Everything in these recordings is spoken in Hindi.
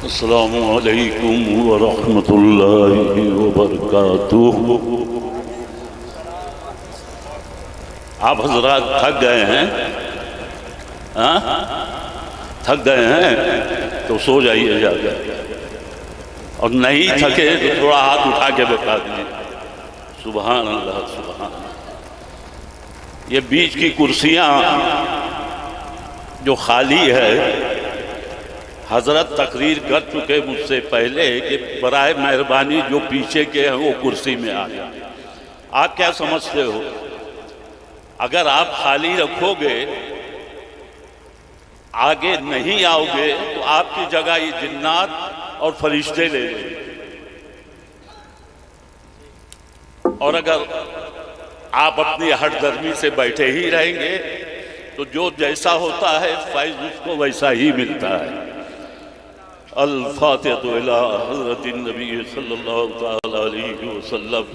अस्सलामु अलैकुम व रहमतुल्लाहि व बरकातुहू। आप हजरात थक गए हैं? हाँ, थक गए हैं तो सो जाइए जाकर, और नहीं थके तो थोड़ा हाथ उठा के बता दीजिए सुभान अल्लाह सुभान। ये बीच की कुर्सियां जो खाली है, हजरत तकरीर कर चुके मुझसे पहले कि बराए मेहरबानी जो पीछे के हैं वो कुर्सी में आ जाए। आप क्या समझते हो, अगर आप खाली रखोगे, आगे नहीं आओगे तो आपकी जगह ये जिन्नात और फरिश्ते ले लेंगे, और अगर आप अपनी हठधर्मी से बैठे ही रहेंगे तो जो जैसा होता है फैज़ उसको वैसा ही मिलता है। अल-फातिहा इला हज़रत नबी सल्लल्लाहु तआला अलैहि वसल्लम।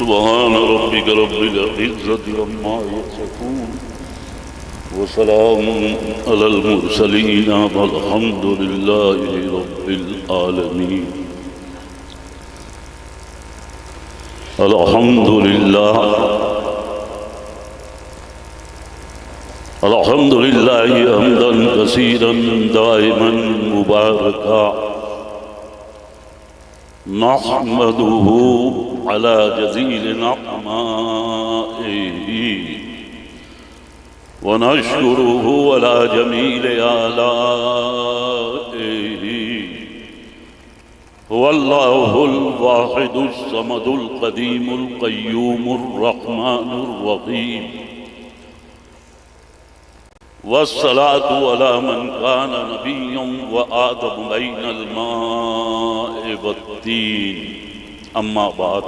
सुब्हान रब्बिक रब्बिल इज़्ज़ति अम्मा यसिफून व सलामुन अलल मुरसलीन वल्हम्दुलिल्लाहि रब्बिल आलमीन। अल्हम्दुलिल्लाह अल्हम्दुलिल्लाहि हम्दन कसीरन दाइमन मुबारका नहमदुहु अला जज़ील नअमाइही व नश्कुरुहु अला जमील आलाइही। हुवल्लाहुल वाहिदुस समदुल क़दीमुल क़य्यूमुर रहमानुर रहीम। वस्सलातु अला मन कान नबिय्यन व आदम बैनल माइ वत्तीन। अम्मा बाद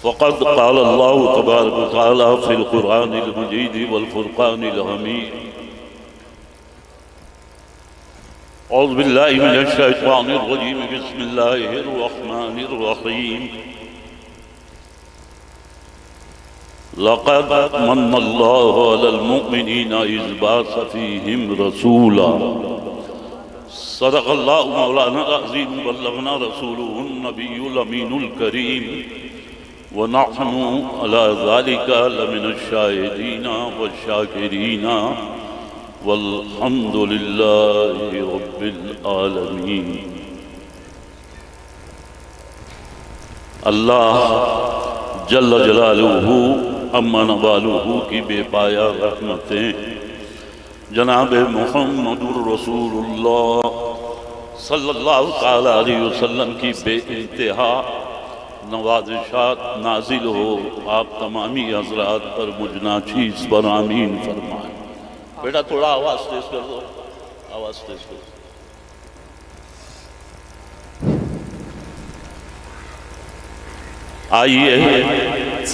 फ़क़द क़ाल अल्लाहु तबारक व तआला फ़िल क़ुरआनिल मजीद वल फ़ुरक़ानिल हमीद। औज़ु बिल्लाहि मिनश शैतानिर रजीम। बिस्मिल्लाहिर रहमानिर रहीम। लक़द मन्नल्लाहु अलल मुअमिनीना इज़ बअस फ़ीहिम रसूला। सदक़ल्लाहु मौलाना अज़ीम बल्लगना रसूलुहुन नबियुल अमीनुल करीम व नहनु अला ज़ालिका लमिनश शाहिदीना व शाकिरीना वल्हम्दुलिल्लाहि रब्बिल आलमीन। अल्लाह जल्ल जलालुहु अम्मा नवालुहु की बेपाया रहमतें जनाब मुहम्मदुर रसूलुल्लाह सल्लल्लाहु तआला अलैहि वसल्लम की बेइंतहा नवाज़िशात नाजिल हो आप तमामी हज़रात पर मुजनाचीज़ पर आमीन फरमाएं। बेटा थोड़ा आवाज़ तेज कर दो, आवाज़ तेज कर दो। आइए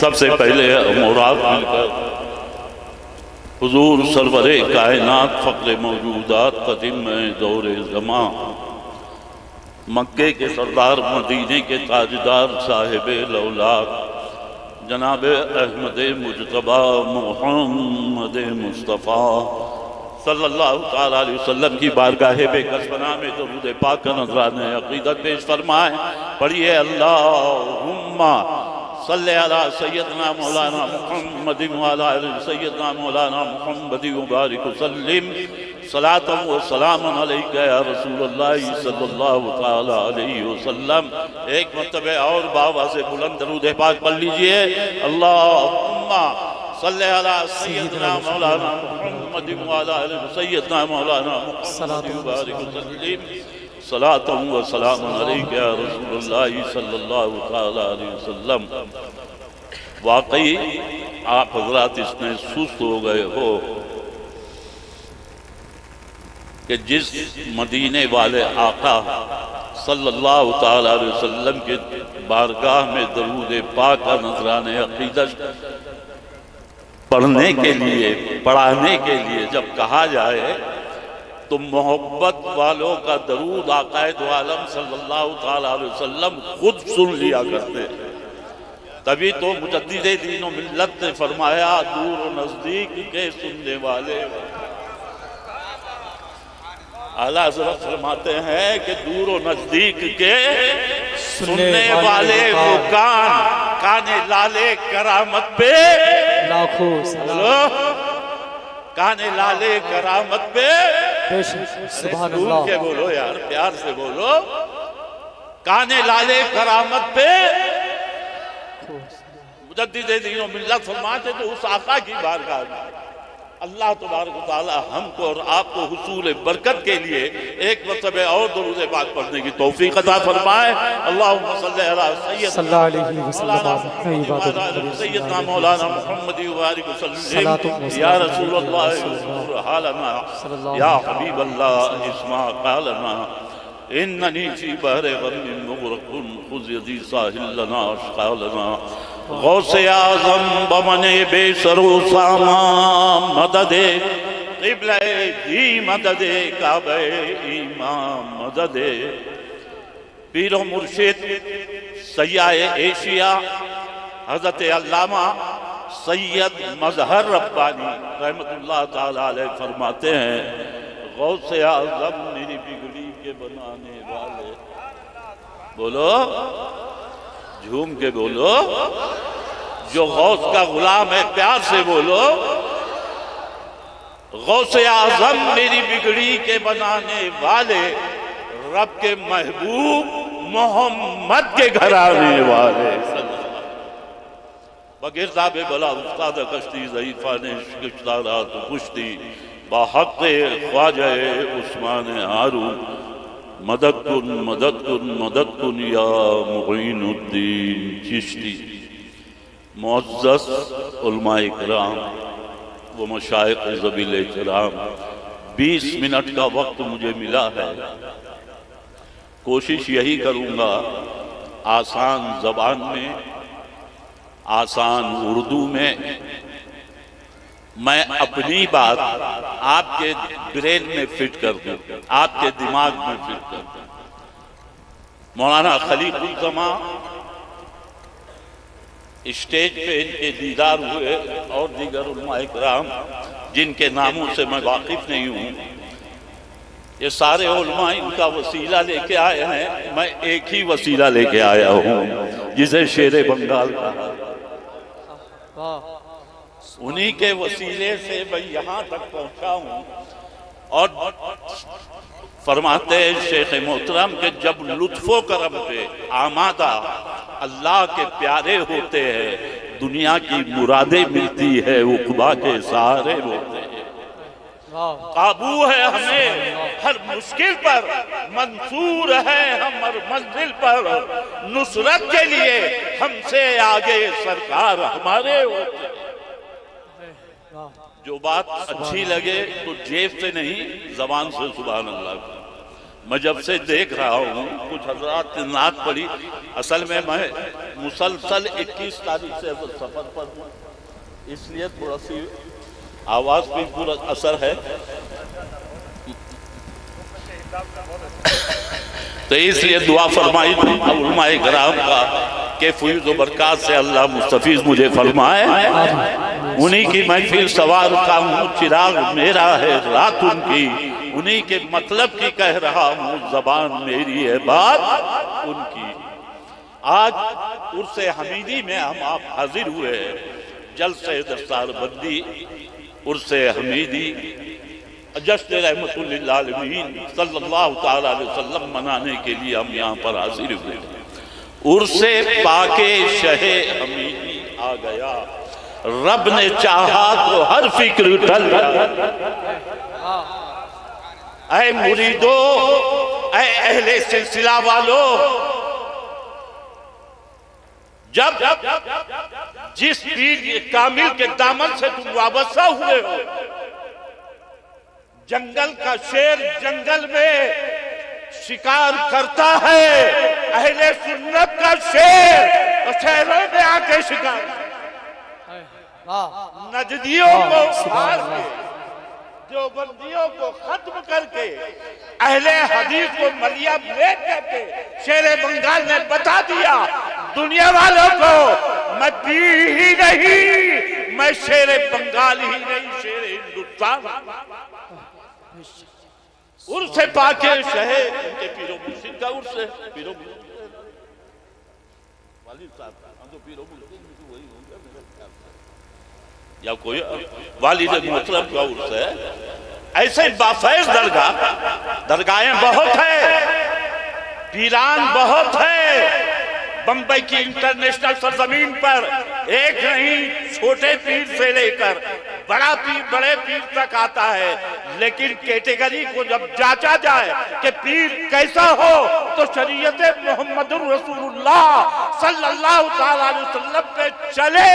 सबसे पहले मुराद मिलकर हुजूर सरवरे कायनात फ़ख्रे मौजूदात क़दीम दौरे ज़मां मक्के के सरदार मदीने के ताजदार साहिब लौलाद जनाब अहमद मुजतबा मोहम्मद मुस्तफ़ा सल्लल्लाहु तआला अलैहि वसल्लम की बारगाह बेकसबना में दरूद पाक का नज़राने अक़ीदत पेश फरमाएं। पढ़िए अल्लाहुम्मा सल्ले अला सय्यदना मौलाना मुहम्मद व अला आलि सय्यदना मौलाना मुहम्मद व बारिक वसल्लिम सलातन व सलामन अलैका या रसूलल्लाह सल्लल्लाहु तआला अलैहि वसल्लम। एक मरतबे और बाबा से बुलंद दरूद पाक पढ़ लीजिए। अल्लाहुम्मा सल्ले अला सय्यदना मौलाना मुहम्मद व अला आलि सय्यदना मौलाना मुहम्मद व बारिक वसल्लिम सलातन व सलामन अलैका या रसूलल्लाह सल्लल्लाहु तआला अलैहि वसल्लम। वाकई आप हजरात इसमें सुस्त हो गए हो कि जिस मदीने वाले आका सल्लल्लाहु ताला अलैहि वसल्लम के बारगाह में दरूद पाक का नजराने अकीदत पढ़ने के लिए, पढ़ाने के लिए जब कहा जाए तो मोहब्बत वालों का दरूद आकाए दो आलम सल्लल्लाहु ताला अलैहि वसल्लम खुद सुन लिया करते हैं। तभी तो मुजद्दिद दीन व मिल्लत ने फरमाया दूर और नजदीक के सुनने वाले। आला हज़रत फरमाते हैं कि दूर और नजदीक के सुनने वाले वो काने लाले करामत पे लाखों सलाम, काने लाले करामत पे सुभान अल्लाह के बोलो यार, प्यार से बोलो, काने लाले करामत पे मुजद्दिद दीन व मिल्लत फरमाते तो उस आका की बारगाह में अल्लाह तबारक व तआला हमको और आपको हुसूल बरकत के लिए एक मरतबे और दुरूद पाक पढ़ने की तौफीक अता फरमाए। अल्लाहुम्मा सल्ली अला सय्यदना मौलाना मुहम्मद व बारिक वसल्लिम या रसूलल्लाह हालना या हबीबल्लाह इस्मा कालना इन्ननी फी बहरे गम्मिन मुग़रक़ुन खुज़ यदी साहिल लना अश्क़ालना गौसे आज़म बमने बेसरो सामा मददे क़िबले दी मददे काबे इमाम मददे पीर मुर्शिद सय्याए एशिया हज़रत अल्लामा सैयद मज़हर रब्बानी रहमतुल्लाह ताला अलैह फरमाते हैं गौसे आज़म मेरी बिगड़ी के बनाने वाले, बोलो झूम के बोलो, जो गौस का गुलाम है प्यार से बोलो, गौसे आज़म मेरी बिगड़ी के बनाने वाले, रब के महबूब मोहम्मद के घर आने वाले। बगैर साहब बला उस्ताद कश्ती ज़ईफ़ा ने शिकदारात पुश्ती बाहक़ ख्वाजा उस्मान हारून मदद कुन मदद कुन मदद कुन या मुईनुद्दीन चिश्ती। मुअज़्ज़ज़ उलमाए किराम व मशाइख़ ज़बील किराम, 20 मिनट का वक्त मुझे मिला है। कोशिश यही करूँगा आसान ज़बान में, आसान उर्दू में मैं अपनी बात आपके ब्रेन में फिट कर दूं, आपके दिमाग में फिट कर दूं। मौलाना खलीकुज़्ज़मा स्टेज पे इनके दीदार हुए और दीगर उलमाए किराम जिनके नामों से मैं वाकिफ नहीं हूँ, ये सारे उलमा इनका वसीला लेके आए हैं। मैं एक ही वसीला लेके आया हूँ जिसे शेरे बंगाल कहा। उन्हीं के वसीले से मैं यहाँ तक पहुँचा हूँ। और फरमाते हैं शेख मोहतरम के जब लुत्फो करम पे आमादा अल्लाह के प्यारे होते हैं, दुनिया की मुरादें मिलती है, उक़बा के सहारे होते हैं। काबू है हमें हर मुश्किल पर, मंसूर है हम हर मंजिल पर, नुसरत के लिए हमसे आगे सरकार हमारे होते हैं। जो बात अच्छी लगे तो जेब से नहीं, जबान से सुभान अल्लाह। मैं जब से देख रहा हूँ कुछ हजरात ने नात पढ़ी, असल में मैं मुसलसल 21 तारीख से सफर पर हूँ, इसलिए थोड़ा सी आवाज पे पूरा असर है। तो इसलिए दुआ फरमाई उलमाए किराम का के फैज़ व बरक़ात से अल्लाह मुस्तफ़ीज़ मुझे फरमाए। उन्हीं की महफिल सवार का हूँ, चिराग मेरा है रात उनकी, उन्हीं के मतलब की कह रहा हूँ, ज़बान मेरी है बात उनकी। आज उर्से हमीदी में हम आप हाजिर हुए हैं, जलसे दस्तार बंदी उर्से हमीदी जश्न रहमतुल लिल आलमीन सल्लल्लाहु ताला अलैहि वसल्लम मनाने के लिए हम यहाँ पर हाजिर हुए। उर्से पाके शहे हमीदी आ गया, रब ने चाहा तो हर फिक्र टल गया। ऐ मुरीदो, ऐ अहले सिलसिला वालो, जब जिस पीर कामिल के दामन से तुम वाबस्ता हुए हो, जंगल का शेर जंगल में शिकार करता है, अहले सुन्नत का शेर शहरों में आके शिकार। नजदियों को हार के, देवबंदियों को खत्म करके, अहले हदीस को मलिया ब्रेक करके शेरे बंगाल ने बता दिया दुनिया वालों को, मैं पीर ही नहीं, मैं शेरे बंगाल ही नहीं, शेरे हिंदुस्तान। उर्से पाके शहे उनके पीरो मुर्शिद का उर्स है, पीरो वालिद साहब हम तो पीरो मुर्शिद वही होंगे मेरे ख्याल से, या कोई वालिद मोहतरम का उर्स है। ऐसे बाफैज दरगाहें बहुत है, पीरान बहुत है। बंबई की इंटरनेशनल सरजमीन पर एक नहीं, छोटे पीर से लेकर बड़ा पीर, बड़े पीर तक आता है। लेकिन कैटेगरी को जब जांचा जाए कि पीर कैसा हो, तो शरीयत मोहम्मदुर रसूलुल्लाह सल्लल्लाहु ताला अलैहि वसल्लम पे चले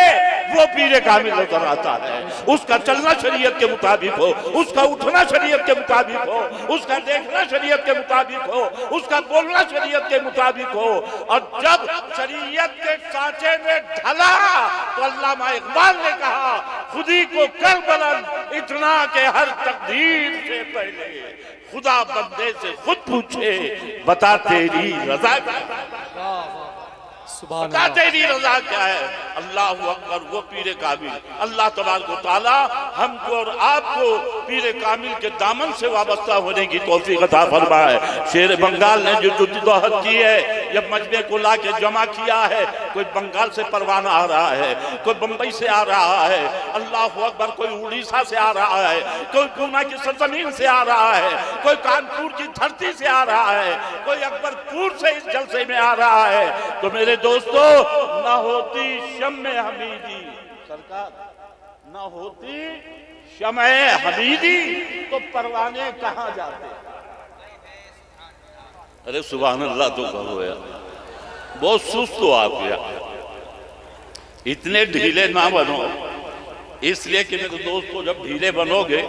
वो पीर कामिल नजर आता है। उसका चलना शरीयत के मुताबिक हो, उसका उठना शरीयत के मुताबिक हो, उसका देखना शरीयत के मुताबिक हो, उसका बोलना शरीयत के मुताबिक हो। और जब शरीयत के सांचे में ढला तो अल्लामा इकबाल ने कहा, खुदी को कर बुलंद इतना के हर तकदीर से पहले खुदा बंदे से खुद पूछे, बता तेरी रजा बता तेरी रजा क्या है। अल्लाह अकबर, वो पीर कामिल। अल्लाह तबारक व तआला हमको और आपको पीर कामिल के दामन से वाबस्ता होने की तौफीक अता फरमाए। शेर बंगाल ने जो जद्दोजहद की है, जब मजमे को ला के जमा किया है, कोई बंगाल से परवाना आ रहा है, कोई बंबई से आ रहा है, अल्लाह अकबर, कोई उड़ीसा से आ रहा है, कोई पूना की सरजमीन से आ रहा है, कोई कानपुर की धरती से आ रहा है, कोई अकबरपुर से इस जलसे में आ रहा है। तो मेरे दोस्तों, न होती शम्मे हमीदी सरकार, न होती शम्मे हमीदी तो परवाने कहाँ जाते। अरे सुभान अल्लाह तो कहो यार, बहुत सुस्त हो आप यार, इतने ढीले ना बनो। इसलिए कि मेरे दोस्तों, जब ढीले बनोगे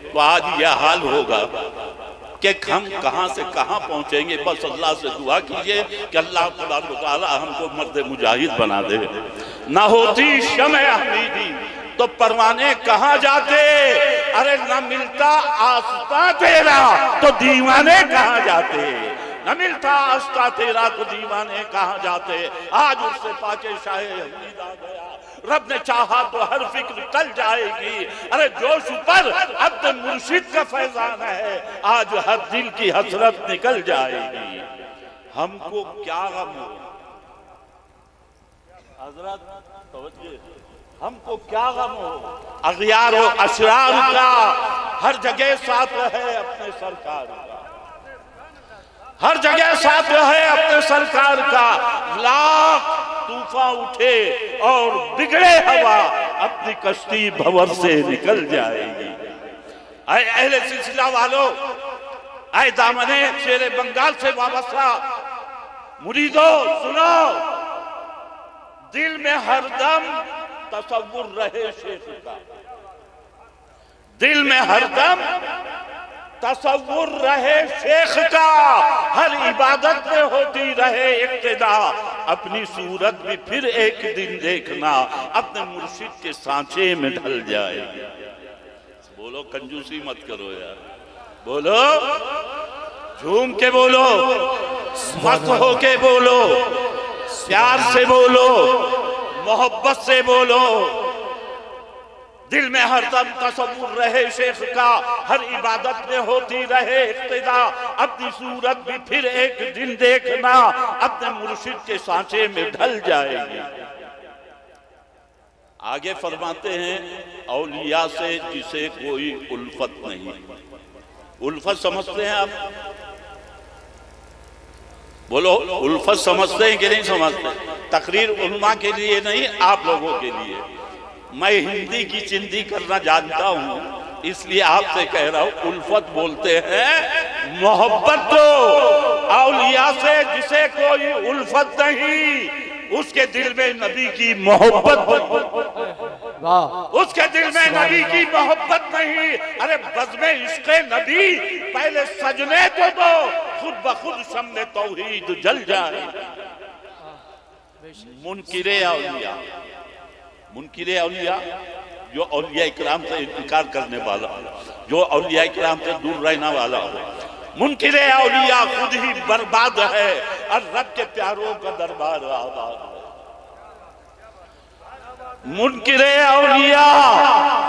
तो आज यह हाल होगा कि हम कहां से कहां पहुंचेंगे। बस अल्लाह से दुआ कीजिए कि अल्लाह तबारक व तआला हमको मर्द मुजाहिद बना दे। ना होती शम्ए हमीदी तो परवाने कहां जाते। अरे ना मिलता आस्था तेरा तो दीवाने कहां जाते, न मिलता आस्था तेरा तो दीवाने कहां जाते। आज उससे पाके शाहे हमीद आ गया, रब ने चाहा तो हर फिक्र टल जाएगी। अरे जोश पर अब मुर्शिद का फैजान है, आज हर दिल की हसरत निकल जाएगी। हमको क्या गम हो हजरत, हमको क्या गम हो अगियार और अशरार का, हर जगह साथ रहे अपने सरकार का, हर जगह साथ रहे अपने सरकार का। लाख तूफान उठे और बिगड़े हवा, अपनी कश्ती भंवर से निकल जाएगी। अहले सिलसिला वालों, आए दामने शेरे बंगाल से वाबस्ता मुरीदो, सुनो, दिल में हरदम तसव्वुर रहे शेख का, दिल में हरदम तसव्वुर रहे शेख का, हर इबादत में होती रहे इक्तिदा, अपनी सूरत भी फिर एक दिन देखना अपने मुर्शिद के सांचे में ढल जाएगी। बोलो, कंजूसी मत करो यार, बोलो, झूम के बोलो, मस्त हो के बोलो, प्यार से बोलो, मोहब्बत से बोलो। दिल में हरदम तसव्वुर रहे शेख का, हर इबादत में होती रहे इक्तिदा, अपनी सूरत भी फिर एक दिन देखना अपने मुर्शिद के सांचे में ढल जाएगी। आगे फरमाते हैं, औलिया से जिसे कोई उल्फत नहीं। उल्फत समझते हैं आप? बोलो, उल्फत समझते हैं कि नहीं समझते? तकरीर उलमा के लिए नहीं, आप लोगों के लिए। मैं हिंदी की चिंदी करना जानता हूं, इसलिए आपसे कह रहा हूं, उल्फत बोलते हैं मोहब्बत को। औलिया से जिसे कोई उल्फत नहीं, उसके दिल में नबी की मोहब्बत, वाह, उसके दिल में नबी की मोहब्बत नहीं। अरे बज़्म इश्क़ नबी पहले सजने तो दो, खुद ब खुद शम्म तौहीद जल जाए। मुनकिरे औलिया, मुनकिरे औलिया जो औलिया इकराम से इनकार करने वाला, जो औलिया इकराम से दूर रहने वाला हो। मुनकिरे औलिया खुद ही बर्बाद है और रब के प्यारों का दरबार आबाद है। मुनकिरे औलिया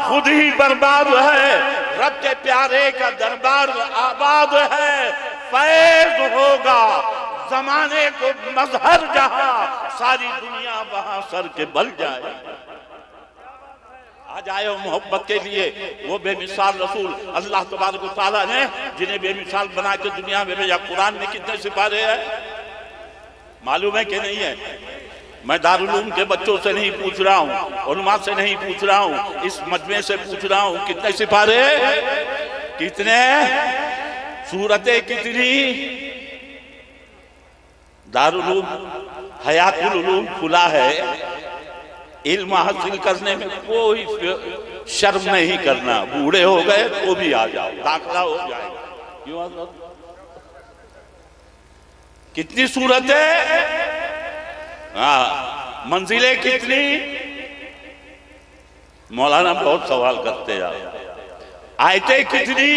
खुद ही बर्बाद है, रब के प्यारे का दरबार आबाद है। फैज होगा जमाने को मजहर जहां, सारी दुनिया वहां सर के बल जाए। आज आए हो मोहब्बत के लिए, वो बेमिसाल रसूल अल्लाह तबारक व तआला ने जिन्हें बेमिसाल बना के दुनिया में भेजा। कुरान में कितने सिपारे हैं मालूम है कि नहीं है? मैं दारुल उलूम के बच्चों से नहीं पूछ रहा हूँ, उलमा से नहीं पूछ रहा हूँ, इस मजमे से पूछ रहा हूँ कितने सिपारे, कितने सूरतें, कितनी। दारुल उलूम हयातुल उलूम खुला है, इल्म हासिल करने में कोई शर्म नहीं करना। बूढ़े हो गए तो भी आ जाओ, दाखला हो जाएगा। क्यों? कितनी सूरतें, हाँ, मंजिलें कितनी। मौलाना बहुत सवाल करते हैं, आयतें कितनी,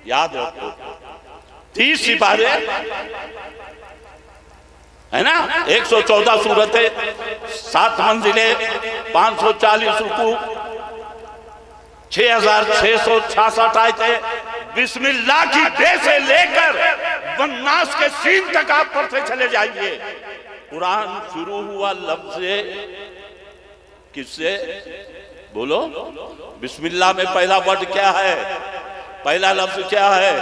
याद रखो 30 सिपारे है ना, 114 सूरतें, 7 मंजिलें, 540 रुकू, 6666 आयतें। बिस्मिल्लाह की बे से लेकर वन्नास के सीन तक आप पढ़ते चले जाइए। कुरान शुरू हुआ लफ्ज़ किससे? बोलो, बिस्मिल्लाह में पहला वर्ड क्या है? पहला लफ्ज़ क्या है?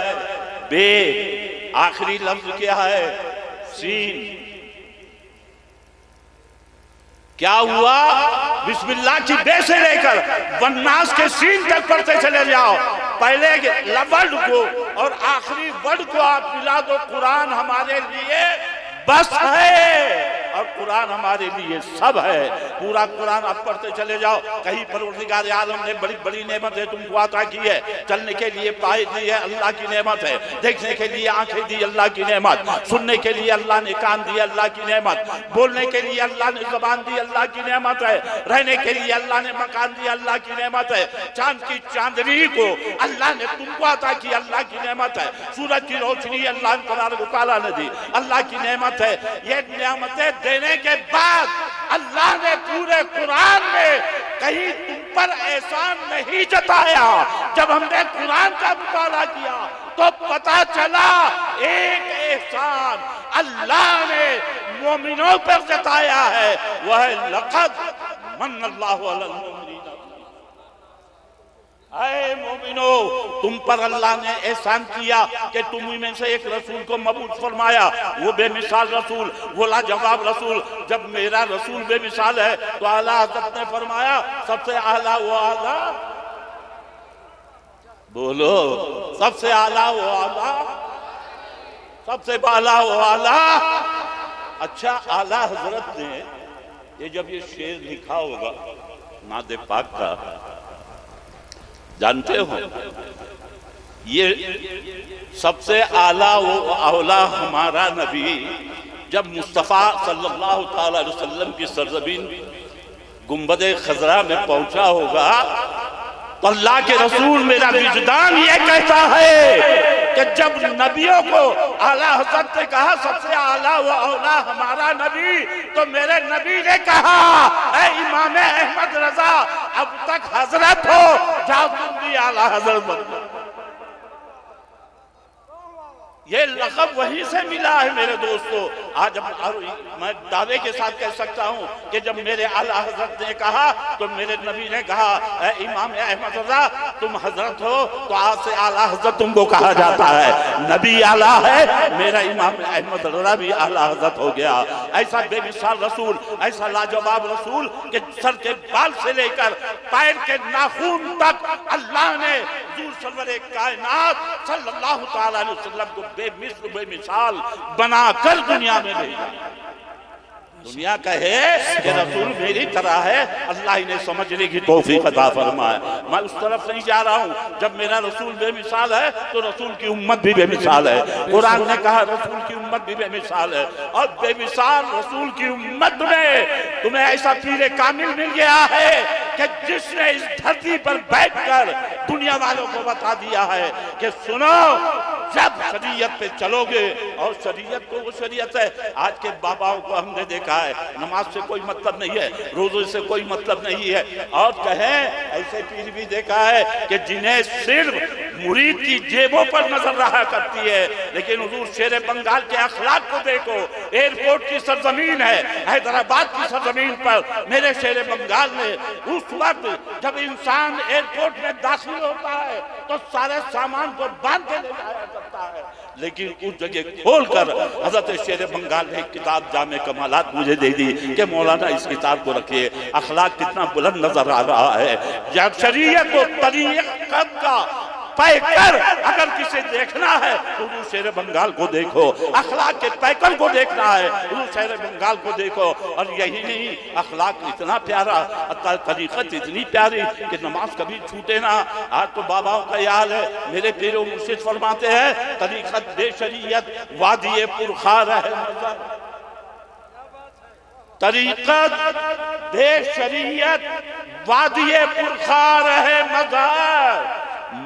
बे। आखिरी लफ्ज़ क्या है? सीन। क्या हुआ? बिस्मिल्लाह की बे से लेकर वन्नास के सीन तक पढ़ते चले जाओ। पहले वर्ड को और आखिरी वर्ड को आप मिला दो, कुरान हमारे लिए बस है और कुरान हमारे लिए सब है। पूरा कुरान आप पढ़ते चले जाओ। कहीं परवरदिगार आलम ने बड़ी बड़ी नेमत है तुमको अता की है, चलने के लिए पाए दी है, अल्लाह की नेमत है। देखने के लिए आंखें दी, अल्लाह की नेमत। सुनने के लिए अल्लाह ने कान दिया, अल्लाह की नेमत। बोलने के लिए अल्लाह ने जबान दी, अल्लाह की नेमत है। रहने के लिए अल्लाह ने मकान दिया, अल्लाह की नेमत है। चांद की चांदनी को अल्लाह ने तुमको अता की, अल्लाह की नेमत है। सूरज की रोशनी अल्लाह तबारक व तआला ने दी, अल्लाह की नेमत है। ये नेमतें देने के बाद अल्लाह ने पूरे कुरान में कहीं तुम पर एहसान नहीं जताया। जब हमने कुरान का मुताला किया तो पता चला एक एहसान अल्लाह ने मोमिनों पर जताया है, वह लक़द मन्नल्लाहु अलल मोमिनीन। ऐ मोमिनो, तुम पर अल्लाह ने एहसान किया कि तुम में से एक रसूल को मबूस फरमाया। वो बेमिसाल रसूल, वो लाजवाब रसूल। जब मेरा रसूल बेमिसाल है तो आला हज़रत ने फरमाया सबसे आला वो आला, बोलो सबसे आला वो आला, सबसे बाला वो आला। अच्छा, आला हजरत ने ये जब ये शेर लिखा होगा नादे पाक का, जानते हो ये सबसे आला वो औला हमारा नबी जब मुस्तफ़ा सल्लल्लाहु ताला अलैहि वसल्लम की सरजमीन गुंबद खजरा में पहुंचा होगा तो अल्लाह के रसूल, मेरा विजदान ये कहता है कि जब नबियों को आला हज़रत ने कहा सबसे आला व औला हमारा नबी, तो मेरे नबी ने कहा ऐ इमाम अहमद रजा, अब तक हजरत हो, जाओ तुम भी आला हजरत बनो। ये लक़ब वहीं से मिला है मेरे दोस्तों। आज मैं दावे के साथ कह सकता हूँ कि जब मेरे आला हजरत ने कहा तो मेरे नबी ने कहा ऐ इमाम अहमद रज़ा, तुम हजरत हो तो आज से आला हजरत तुमको कहा जाता है। नबी आला है, मेरा इमाम अहमद रज़ा भी आला हजरत हो गया। ऐसा बेमिसाल रसूल, ऐसा लाजवाब रसूल कि सर के बाल से लेकर पैर के नाखून तक अल्लाह ने सरवरे कायनात सल्लल्लाहु ताला अलैहि वसल्लम को बेमिसाल बनाकर दुनिया में भेजा। दुनिया कहे कि रसूल मेरी तरह है, अल्लाह इन्हें समझने की तौफीक अता फरमाए। मैं उस तरफ नहीं जा रहा हूँ। जब मेरा रसूल बेमिसाल है तो रसूल की उम्मत भी बेमिसाल है। कुरान ने कहा रसूल की उम्मत भी बेमिसाल है, और बेमिसाल रसूल की उम्मत में तुम्हें ऐसा पीरे कामिल मिल गया है कि जिसने इस धरती पर बैठकर दुनिया वालों को बता दिया है कि सुनो, जब शरीयत पे चलोगे, और शरीयत तो वो शरीयत है। आज के बाबाओं को हमने देखा है, नमाज से कोई मतलब नहीं है, रोजे से कोई मतलब नहीं है, और कहें ऐसे पीर भी देखा है कि जिन्हें सिर्फ मुरीद की जेबों पर नजर रहा करती है। लेकिन हुजूर शेर बंगाल के अखलाक को देखो। एयरपोर्ट की सरजमीन है, हैदराबाद की सरजमीन पर मेरे शेर बंगाल ने उस वक्त जब इंसान एयरपोर्ट में दाखिल होता है तो सारे सामान को बांध के ले जाया करता है, लेकिन उस जगह खोलकर हजरत शेर बंगाल ने किताब जामे कमालात मुझे दे दी कि मौलाना इस किताब को रखिए। अखलाक कितना बुलंद नजर आ रहा है। जब शरीयत को तरीक़त का पैकर अगर किसे देखना है तो हुजूर शेर बंगाल को देखो। अखलाक के पैकर को देखना है हुजूर शेर बंगाल को देखो। और यही नहीं, अखलाक इतना प्यारा, तरीक़त इतनी प्यारी कि नमाज कभी छूटे ना। आज तो बाबाओं का याद है, मेरे पीरो मुर्शिद फरमाते हैं तरीक़त बे शरीयत वादिये पुरखार है मज़र। तरीक़त बे शरीयत वादिये पुरखार है मज़र।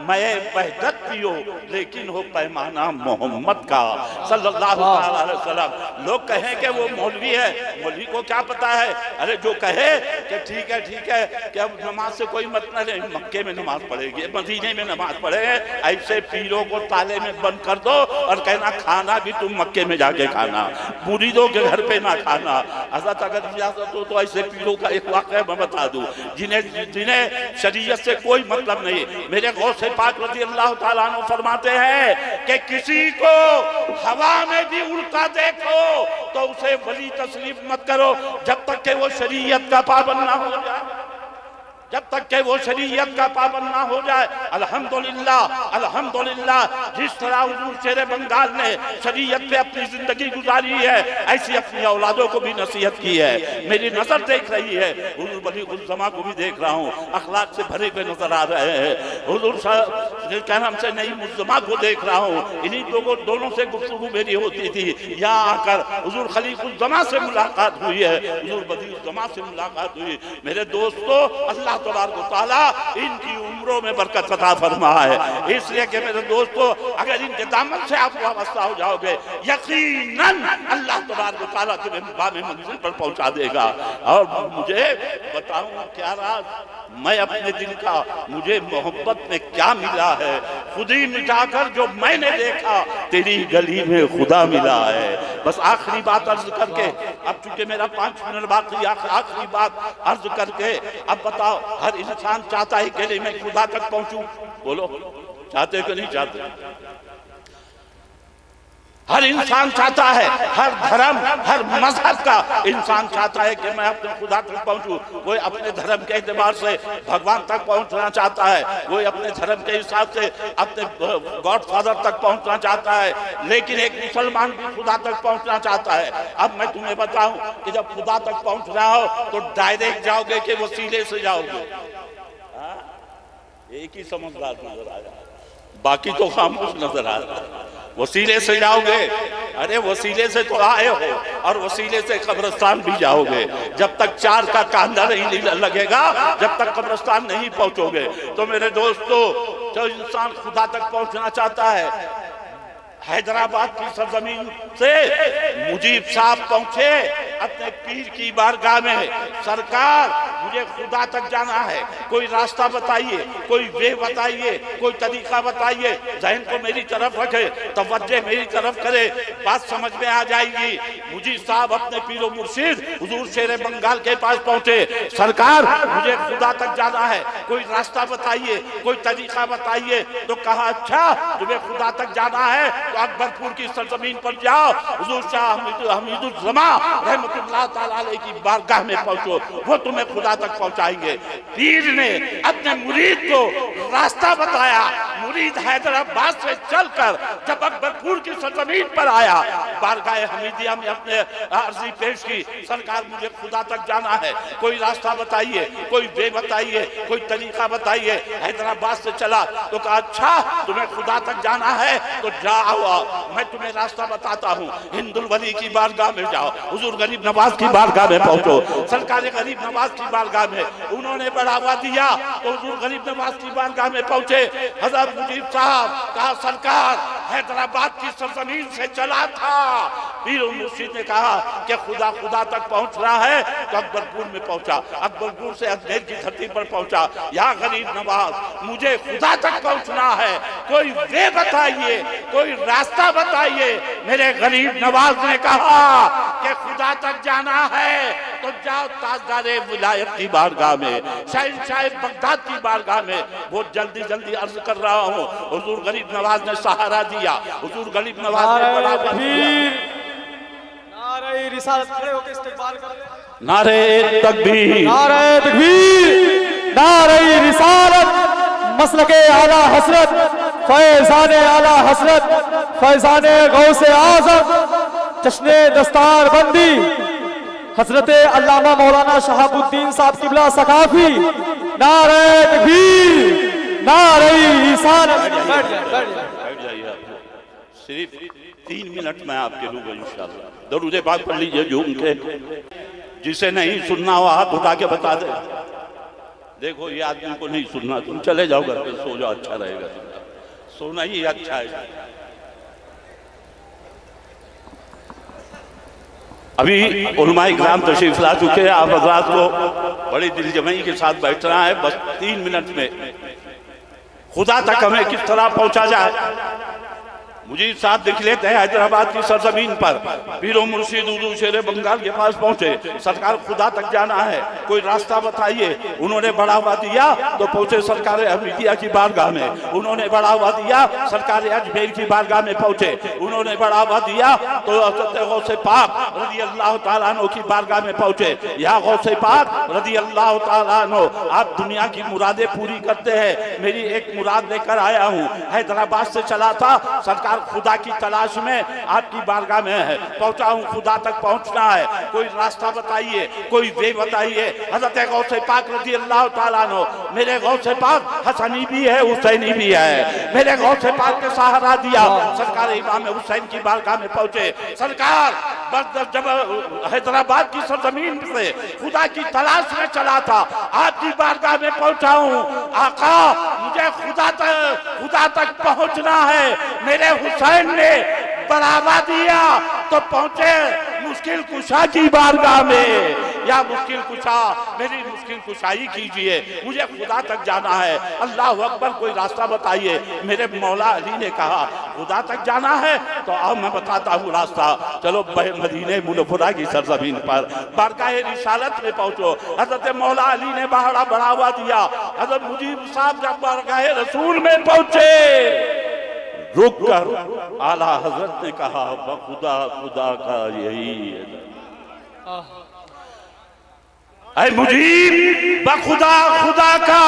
मैं वहदत पियो लेकिन हो पैमाना मोहम्मद का सल्लल्लाहु अलैहि वसल्लम। लोग कहें कि वो मौलवी है, मौलवी को क्या पता है। अरे जो कहे कि ठीक है कि अब नमाज से कोई मतलब नहीं, मक्के में नमाज पढ़ेगी, मदीने में नमाज पढ़ेंगे, ऐसे पीरों को ताले में बंद कर दो और कहना खाना भी तुम मक्के में जाके खाना, मुरीदों के घर पे ना खाना। हज़रत अगर इजाजत हो तो ऐसे पीरों का एक वाक़या मैं बता दूं जिन्हें शरीयत से कोई मतलब नहीं। मेरे से पाक रज़ी अल्लाह ताला अन्हु फरमाते हैं कि किसी को हवा में भी उड़ता देखो तो उसे वली तस्लीम मत करो जब तक कि वो शरीयत का पाबंद ना हो जाए, जब तक के वो शरीयत का पाबंद ना हो जाए। अल्हम्दुलिल्लाह अल्हम्दुलिल्लाह, जिस तरह हुजूर शेर बंगाल ने शरीयत पे अपनी जिंदगी गुजारी है, ऐसी अपनी औलादों को भी नसीहत की है। मेरी नजर देख रही है, हुजूर बलीगुल को भी देख रहा हूँ, अखलाक से भरे हुए नजर आ रहे हैं। हुजूर क्या नाम से नई मुज़्ज़मा को देख रहा हूँ, इन्हीं दोनों से गुफ्तगू मेरी होती थी। यहाँ आकर हुजूर खलीफुज़्ज़मा से मुलाकात हुई है, हुजूर बदीउज़्ज़मा से मुलाकात हुई। मेरे दोस्तों, अल्लाह तबारक व तआला इनकी उम्रों में बरकत अता फरमाए। इसलिए कि मेरे दोस्तों, अगर इनके दामन से आप वाबस्ता हो जाओगे, यकीनन अल्लाह तबारक व तआला तुम्हें बामे मंजिल पर पहुंचा देगा। और मुझे बताऊं क्या राज, मैं अपने दिल का, मुझे मोहब्बत में क्या मिला है, खुद ही मिटाकर जो मैंने देखा तेरी गली में खुदा मिला है। बस आखिरी बात अर्ज करके, अब चूंकि मेरा 5 मिनट बाकी, आखिरी बात अर्ज करके अब बताओ, हर इंसान चाहता है कि मैं खुदा तक पहुंचूं? बोलो, चाहते कि नहीं चाहते? हर इंसान चाहता है, हर धर्म हर मजहब का इंसान चाहता है कि मैं अपने खुदा तक पहुंचूं। कोई अपने धर्म के एतबार से भगवान तक पहुंचना चाहता है, कोई अपने धर्म के हिसाब से अपने गॉड फादर तक पहुंचना चाहता है, लेकिन एक मुसलमान भी खुदा तक पहुंचना चाहता है। अब मैं तुम्हें बताऊं कि जब खुदा तक पहुंचना हो तो डायरेक्ट जाओगे कि वसीले से जाओगे? एक ही समझदार नजर आ रहा है, बाकी तो खामोश नजर आ रहा है। वसीले से जाओगे, अरे वसीले से तो आए हो और वसीले से कब्रिस्तान भी जाओगे। जब तक 4 का कांधा नहीं लगेगा, जब तक कब्रिस्तान नहीं पहुंचोगे। तो मेरे दोस्तों, जो इंसान खुदा तक पहुंचना चाहता है, हैदराबाद की सरजमीन से मुजीब साहब पहुंचे अपने पीर की बारगाह में, सरकार मुझे खुदा तक जाना है, कोई रास्ता बताइए, कोई वे बताइए, कोई तरीका बताइए, ज़हन को मेरी तरफ रखे, तवज्जो मेरी तरफ करे, बात समझ में आ जाएगी। मुजीब साहब अपने पीरो मुर्शिद हुजूर शेर बंगाल के पास पहुंचे, सरकार मुझे खुदा तक जाना है, कोई रास्ता बताइए, कोई तरीका बताइए। तो कहा अच्छा तुम्हें खुदा तक जाना है तो अकबरपुर की सरजमीन पर जाओ, हुजूर शाह हमीदुज़्ज़मा रहमत रहमतुल्लाह ताला अलैह की बारगाह में पहुंचो, वो तुम्हें खुदा तक पहुंचाएंगे। पीर ने अपने मुरीद को रास्ता बताया। मुरीद हैदराबाद से चलकर जब अकबरपुर की सरजमीन पर आया, बारगाह हमीदिया में अपने अर्जी पेश की, सरकार मुझे खुदा तक जाना है, कोई रास्ता बताइए, कोई वे बताइए, कोई तरीका बताइए। हैदराबाद से चला तो कहा अच्छा तुम्हें खुदा तक जाना है तो जाओ, मैं तुम्हें रास्ता बताता हूँ। हिंदुल वली की बारगाह में जाओ, हुजूर गरीब नवाज की बारगाह में पहुंचो। सरकार गरीब नवाज की बारगाह में उन्होंने बढ़ावा दिया तो हुजूर गरीब नवाज की बारगाह में पहुंचे। हजरत मुजीब साहब कहा सरकार हैदराबाद की सरजमीन से चला था। पीर मुर्शिद ने कहा कि खुदा तक पहुंच रहा है तो अकबरपुर में पहुंचा, अकबरपुर से अजमेर की धरती पर पहुंचा। या गरीब नवाज मुझे खुदा तक पहुंचना है, कोई वे बताइए, कोई रास्ता बताइए। मेरे गरीब नवाज ने कहा कि खुदा तक जाना है तो जाओ ताजदारे विलायत की बारगाह में, शहंशाह बगदाद की बारगाह में। बहुत जल्दी जल्दी अर्ज कर रहा हूँ। हुजूर गरीब नवाज ने सहारा दिया, हुजूर गरीब नवाज ने बढ़ावा दिया। नारे रिसालत खड़े होकर इस्तेकबाल कर, नारे तकबीर, नारे तकबीर, नारे रिसालत, मसलके आला हसरत, फैजाने आला हसरत, फैजाने गौसे आजम, जश्ने दस्तार बंदी हजरत अल्लामा मौलाना शहाबुद्दीन साहब किबला सकाफी। नारे तकबीर, नारे रिसालत। बैठ जाइए आप, सिर्फ 3 मिनट में आपके लूंगा इंशाअल्लाह। दरूद पाक पढ़ लीजिए झूम के, जिसे नहीं सुनना हो हाथ उठा के बता दे। देखो ये आदमी को नहीं सुनना, तुम चले जाओ घर पे, सो जाओ, अच्छा रहेगा, सोना ही अच्छा है। अभी उलमाए इकराम तशरीफ ला चुके हैं, आप हजरात को बड़ी दिलजमई के साथ बैठना है। बस 3 मिनट में खुदा तक हमें किस तरह पहुंचा जाए। मुजीब साहब देख लेते हैं हैदराबाद की सरजमीन पर पीरो मुर्शिद उर्दू शेर बंगाल के पास पहुंचे। सरकार खुदा तक जाना है, कोई रास्ता बताइए। उन्होंने बढ़ावा दिया तो पहुंचे सरकार हमीदिया की बारगाह में। उन्होंने बढ़ावा दिया सरकार अजमेर की बारगाह में पहुंचे। उन्होंने बढ़ावा दिया तो हज़रत गौसे पाक रज़ी अल्लाह तआला अन्हु की बारगाह में पहुंचे। या गौसे पाक रज़ी अल्लाह तआला अन्हु, आप दुनिया की मुरादें पूरी करते हैं, मेरी एक मुराद लेकर आया हूँ। हैदराबाद से चला था, सरकार खुदा की तलाश में आपकी बारगाह में है, पहुंचा हूं, खुदा तक पहुंचना है, कोई रास्ता बताइए, कोई वे बताइए। हजरत गौसे पाक रज़ी अल्लाह तआला अन्हु, मेरे गौसे पाक हसनी भी है, हुसैनी भी है, मेरे गौसे पाक के सहारा दिया। सरकार इमाम हुसैन की बारगाह में पहुंचे। सरकार जब हैदराबाद की सरजमीन से खुदा की तलाश में चला था, आपकी बारगाह में पहुंचा हूं। आका मुझे खुदा तक पहुंचना है। मेरे हुसैन ने बढ़ावा दिया तो पहुंचे मुश्किल कुशा की बारगाह में। या मुश्किल कुशा, मेरी मुश्किल कुशाई कीजिए, मुझे खुदा तक जाना है। अल्लाह अकबर, कोई रास्ता बताइए। मेरे मौला अली ने कहा खुदा तक जाना है तो अब मैं बताता हूँ रास्ता। चलो मदीने मुनव्वरा की सरजमीन पर बारगाह रिसालत में पहुंचो। हजरत मौला अली ने बढ़ावा दिया। हजरत मुजीब साहब जब बारगाह रसूल में पहुंचे, रुक कर आला हजरत ने कहा खुदा का यही है। ऐ मुजीब, खुदा का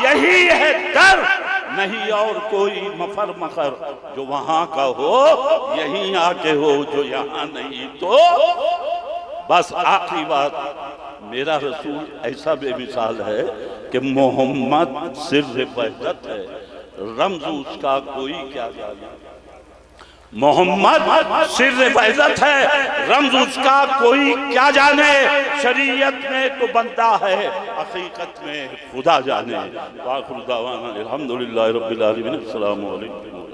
यही है दर, नहीं और कोई मफर मखर। जो वहां का हो यहीं आके हो, जो यहाँ नहीं तो बस। आखिरी बात, मेरा रसूल ऐसा बेमिसाल है कि मोहम्मद सिर्र वहदत है, रमज उसका कोई क्या जाने। मोहम्मद सिर्र वहदत है, रमज उसका कोई क्या जाने। शरीयत में तो बंदा है, हकीकत में खुदा जाने। वाखिर दावाना अल्हम्दुलिल्लाहि रब्बिल आलमीन। अस्सलामु अलैकुम।